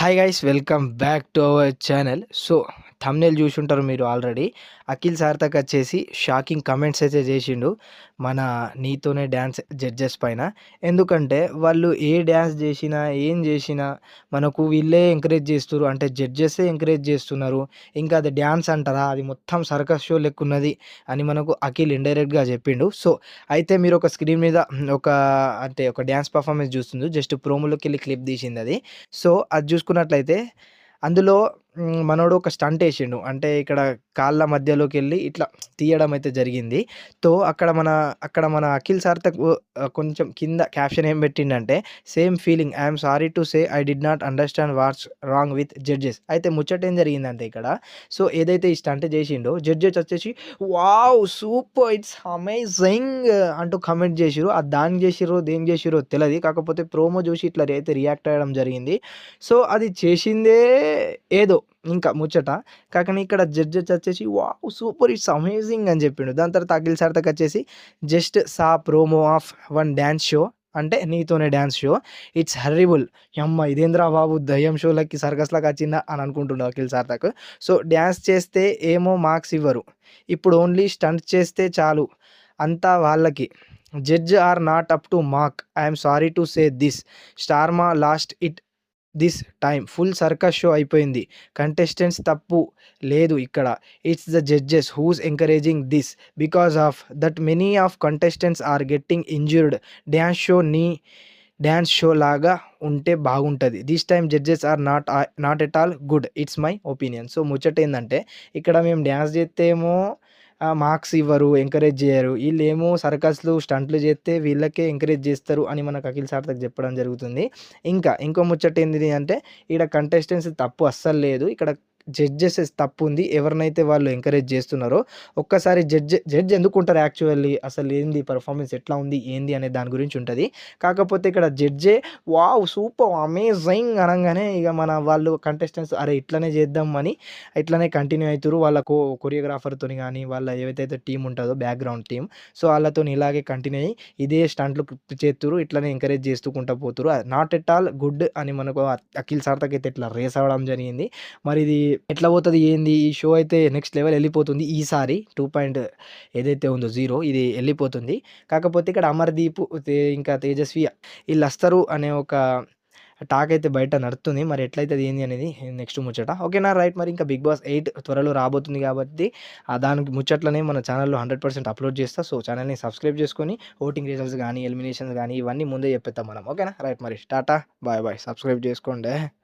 Hi guys welcome back to our channel. So thumbnail చూసుంటారు మీరు already. Akhil Sarthak వచ్చేసి shocking comments అయితే చేసిండు మన 'నీతోనే డాన్స్' జడ్జెస్ పైన. ఎందుకంటే వాళ్ళు ఏ డాన్స్ చేసినా, ఏం చేసినా మనకు వీళ్ళే ఎంకరేజ్ చేస్తుర్రు. అంటే జడ్జెసే ఎంకరేజ్ చేస్తున్నారు. ఇంకా అది డాన్స్ అంటారా? అది మొత్తం సర్కస్ షో లెక్కున్నది అని మనకు అఖిల్ ఇండైరెక్ట్‌గా చెప్పిండు. సో అయితే మీరు ఒక స్క్రీన్ మీద ఒక ఒక డాన్స్ పర్ఫార్మెన్స్ చూస్తుండ్రు. జస్ట్ ప్రోమోలోకెళ్ళి క్లిప్ తీసిందది. సో అది చూసుకున్నట్లయితే అందులో మనోడు ఒక స్టంట్ ఏసిండు. అంటే ఇక్కడ కాళ్ళ మధ్యలోకెళ్ళి ఇట్లా తీయడం అయితే జరిగింది. అక్కడ మన అఖిల్ సార్థక్ కొంచెం కింద క్యాప్షన్ ఏం పెట్టిండంటే, same feeling I am sorry to say I did not understand what's wrong with judges. అయితే ముచ్చట ఏం జరిగిందంటే ఇక్కడ, సో ఏదైతే ఈ స్టంట్ చేసిండో జడ్జెస్ వచ్చేసి వావ్! సూపర్! ఇట్స్ అమేజింగ్ అంటూ కామెంట్ చేసిర్రు. అది దానికి చేసిర్రో, దేనికి చేసిర్రో తెలది. కాకపోతే ప్రోమో చూసి ఇట్లా అయితే రియాక్ట్ అవ్వడం జరిగింది. సో అది చేసిందే ఏదో ఇంకా ముచ్చట. కానీ ఇక్కడ జడ్జెస్ వచ్చేసి వావ్! సూపర్! ఇట్స్ అమేజింగ్ అని చెప్పిండు. దాని తర్వాత అఖిల్ సార్థక్ వచ్చేసి just saw promo of one dance show అంటే 'నీతోనే డాన్స్ షో. It's horrible. యమ్మ ఇదేందిరా బాబు దయ్యం షోలకి సర్కస్‌లకి వచ్చిందా అని అనుకుంటుండు అఖిల్ సార్థక్. సో డాన్స్ చేస్తే ఏమో మార్క్స్ ఇవ్వరు. ఇప్పుడు ఓన్లీ స్టంట్ చేస్తే చాలు అంతా వాళ్ళకి. Judge are not up to mark. I am sorry to say this. Star Maa lost it this time. Full circus show అయిపోయింది. కంటెస్టెంట్స్ తప్పు లేదు ఇక్కడ. It's the judges who's encouraging this. Because of that many of contestants are getting injured. Dance show లాగా ఉంటే బాగుంటది. This time judges are not at all good. It's my opinion. So ముచ్చటేందంటే ఇక్కడ మేము డాన్స్ చేస్తే ఏమో మార్క్స్ ఇవ్వరు, encourage చేయరు. ఈళ్ళేమో సర్కస్‌లు, స్టంట్లు చేస్తే వీళ్ళకే ఎంకరేజ్ చేస్తారు అని మనకు అఖిల్ సార్థక్ చెప్పడం జరుగుతుంది. ఇంకో ముచ్చట ఏంటిది అంటే ఈడ కంటెస్టెంట్స్ తప్పు అస్సలు లేదు. ఇక్కడ జడ్జెస్ తప్పుంది. ఎవరినైతే వాళ్ళు ఎంకరేజ్ చేస్తున్నారో ఒక్కసారి జడ్జ్ ఎందుకుంటారు యాక్చువల్లీ? అసలు ఏంది పర్ఫార్మెన్స్ ఎట్లా ఉంది? ఏంది అనే దాని గురించి ఉంటది. కాకపోతే ఇక్కడ జడ్జే వావ్! సూపర్! అమేజింగ్ అనంగానే ఇక మన వాళ్ళు కంటెస్టెంట్స్ అరే ఇట్లనే చేద్దాం అని ఇట్లనే కంటిన్యూ అయితుర్రు. వాళ్ళ కొరియోగ్రాఫర్‌తోని గానీ, వాళ్ళ ఏవైతే టీమ్ ఉంటదో బ్యాక్‌గ్రౌండ్ టీమ్. సో ఆళ్ళతోని ఇలాగే కంటిన్యూ అయ్యి ఇదే స్టంట్లు చేత్తుర్రు. ఇట్లనే ఎంకరేజ్ చేస్తూకుంటా పోతుర్రు. నాట్ ఎట్ ఆల్ గుడ్ అని మనకు అఖిల్ సార్థక్ అయితే ఇట్లా రేస్ అవ్వడం జరిగింది. మరి ఇది ఎట్లా పోతది? ఏంది? ఈ షో అయితే నెక్స్ట్ లెవెల్ ఎళ్ళిపోతుంది. ఈసారి 2 పాయింట్ ఏదైతే ఉందో 0 ఇది ఎళ్ళిపోతుంది. కాకపోతే ఇక్కడ అమర్‌దీప్ ఇంకా తేజస్వి ఈళ్ళొస్తారు అనే ఒక టాక్ అయితే బయట నడుస్తుంది. మరి ఎట్లయితది ఏంది అనేది నెక్స్ట్ ముచ్చట. ఓకేనా? రైట్. మరి ఇంకా 'బిగ్ బాస్ 8' త్వరలో రాబోతుంది కాబట్టి దానికి ముచ్చట్లనే మన ఛానల్‌లో 100% అప్‌లోడ్ చేస్తా. సో ఛానల్‌ని సబ్స్క్రైబ్ చేసుకొని ఓటింగ్ రిజల్ట్స్ గానీ, ఎలిమినేషన్స్ గానీ ఇవన్నీ ముందే చెప్పేత్తాం మనం. ఓకేనా? రైట్ మరి టాటా. Bye bye. సబ్స్క్రైబ్ చేసుకోండే.